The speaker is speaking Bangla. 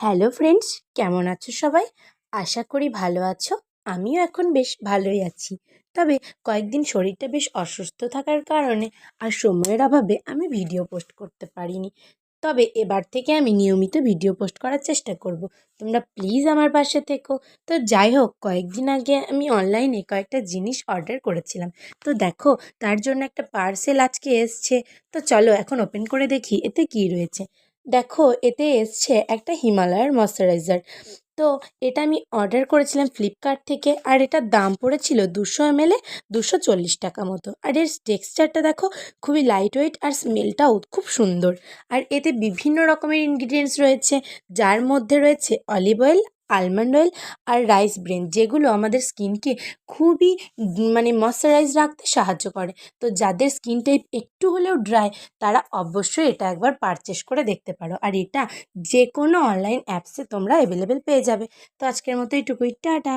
হ্যালো ফ্রেন্ডস, কেমন আছো সবাই? আশা করি ভালো আছো। আমিও এখন বেশ ভালোই আছি। তবে কয়েকদিন শরীরটা বেশ অসুস্থ থাকার কারণে আর সময়ের অভাবে আমি ভিডিও পোস্ট করতে পারিনি। তবে এবার থেকে আমি নিয়মিত ভিডিও পোস্ট করার চেষ্টা করব। তোমরা প্লিজ আমার পাশে থেকো। তো যাই হোক, কয়েকদিন আগে আমি অনলাইনে কয়েকটা জিনিস অর্ডার করেছিলাম। তো দেখো, তার জন্য একটা পার্সেল আজকে এসছে। তো চলো এখন ওপেন করে দেখি এতে কী রয়েছে। দেখো, এতে এসছে একটা হিমালয়ার ময়শ্চারাইজার। তো এটা আমি অর্ডার করেছিলাম ফ্লিপকার্ট থেকে, আর এটার দাম পড়েছিল 200 ml 240 টাকা মতো। আর এর টেক্সচারটা দেখো, খুবই লাইট ওয়েট, আর স্মেলটাও খুব সুন্দর। আর এতে বিভিন্ন রকমের ইনগ্রিডিয়েন্টস রয়েছে, যার মধ্যে রয়েছে অলিভ অয়েল, আলমন্ড অয়েল আর রাইস ব্রেন, যেগুলো আমাদের স্কিনকে খুবই ময়শ্চারাইজ রাখতে সাহায্য করে। তো যাদের স্কিন টাইপ একটু হলেও ড্রাই, তারা অবশ্যই এটা একবার পারচেস করে দেখতে পারো। আর এটা যে কোনো অনলাইন অ্যাপসে তোমরা অ্যাভেলেবেল পেয়ে যাবে। তো আজকের মতো এইটুকুই, টাটা।